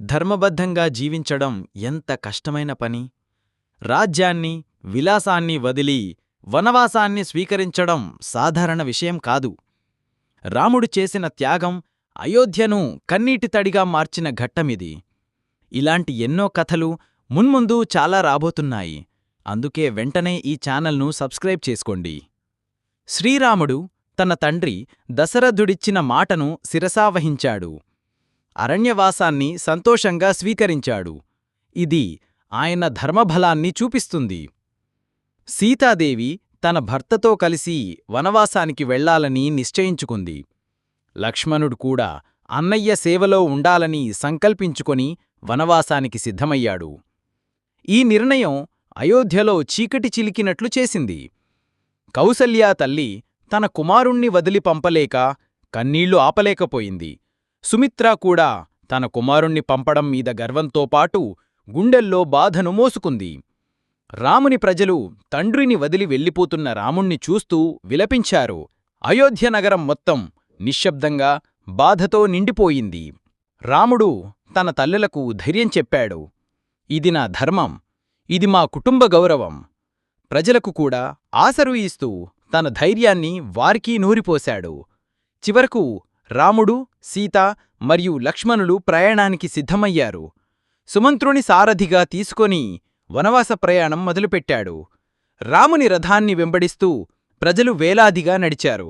ధర్మబద్ధంగా జీవించడం ఎంత కష్టమైన పని. రాజ్యాన్ని, విలాసాన్ని వదిలి వనవాసాన్ని స్వీకరించడం సాధారణ విషయం కాదు. రాముడు చేసిన త్యాగం అయోధ్యను కన్నీటి తడిగా మార్చిన ఘట్టమిది. ఇలాంటి ఎన్నో కథలు మున్ముందు చాలా రాబోతున్నాయి. అందుకే వెంటనే ఈ ఛానల్ను సబ్స్క్రైబ్ చేసుకోండి. శ్రీరాముడు తన తండ్రి దశరథుడిచ్చిన మాటను శిరసావహించాడు. అరణ్యవాసాన్ని సంతోషంగా స్వీకరించాడు. ఇది ఆయన ధర్మబలాన్ని చూపిస్తుంది. సీతాదేవి తన భర్తతో కలిసి వనవాసానికి వెళ్లాలని నిశ్చయించుకుంది. లక్ష్మణుడు కూడా అన్నయ్య సేవలో ఉండాలని సంకల్పించుకొని వనవాసానికి సిద్ధమయ్యాడు. ఈ నిర్ణయం అయోధ్యలో చీకటి చిలికినట్లు చేసింది. కౌసల్యా తల్లి తన కుమారుణ్ణి వదిలి పంపలేక కన్నీళ్లు ఆపలేకపోయింది. సుమిత్ర కూడా తన కుమారుణ్ణి పంపడం మీద గర్వంతోపాటు గుండెల్లో బాధను మోసుకుంది. రాముని ప్రజలు తండ్రిని వదిలి వెళ్ళిపోతున్న రాముణ్ణి చూస్తూ విలపించారు. అయోధ్య నగరం మొత్తం నిశ్శబ్దంగా బాధతో నిండిపోయింది. రాముడు తన తల్లులకు ధైర్యం చెప్పాడు. ఇది నా ధర్మం, ఇది మా కుటుంబ గౌరవం. ప్రజలకు కూడా ఆసరు ఇస్తూ తన ధైర్యాన్ని వారికీ నూరిపోశాడు. చివరకు రాముడు, సీత మరియు లక్ష్మణులు ప్రయాణానికి సిద్ధమయ్యారు. సుమంత్రుని సారథిగా తీసుకొని వనవాస ప్రయాణం మొదలుపెట్టాడు. రాముని రథాన్ని వెంబడిస్తూ ప్రజలు వేలాదిగా నడిచారు.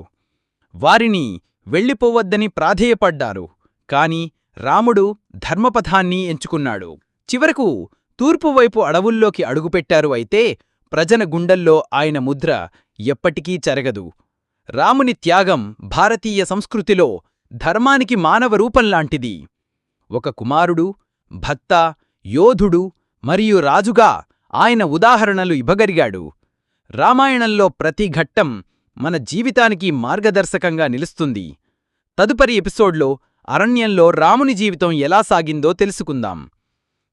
వారిని వెళ్ళిపోవద్దని ప్రాధేయపడ్డారు. కాని రాముడు ధర్మపథాన్ని ఎంచుకున్నాడు. చివరకు తూర్పువైపు అడవుల్లోకి అడుగుపెట్టారు. అయితే ప్రజల గుండెల్లో ఆయన ముద్ర ఎప్పటికీ చెరగదు. రాముని త్యాగం భారతీయ సంస్కృతిలో ధర్మానికి మానవ రూపంలాంటిది. ఒక కుమారుడు, భక్త, యోధుడు మరియు రాజుగా ఆయన ఉదాహరణలు ఇవ్వగలిగాడు. రామాయణంలో ప్రతి ఘట్టం మన జీవితానికి మార్గదర్శకంగా నిలుస్తుంది. తదుపరి ఎపిసోడ్లో అరణ్యంలో రాముని జీవితం ఎలా సాగిందో తెలుసుకుందాం.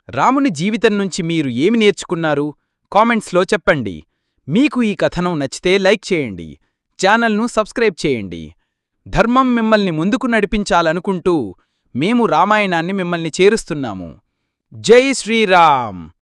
రాముని జీవితం నుంచి మీరు ఏమి నేర్చుకున్నారు? కామెంట్స్లో చెప్పండి. మీకు ఈ కథనం నచ్చితే లైక్ చేయండి, ఛానల్ను సబ్స్క్రైబ్ చేయండి. ధర్మం మిమ్మల్ని ముందుకు నడిపించాలనుకుంటూ మేము రామాయణాన్ని మిమ్మల్ని చేరుస్తున్నాము. జై శ్రీరామ్.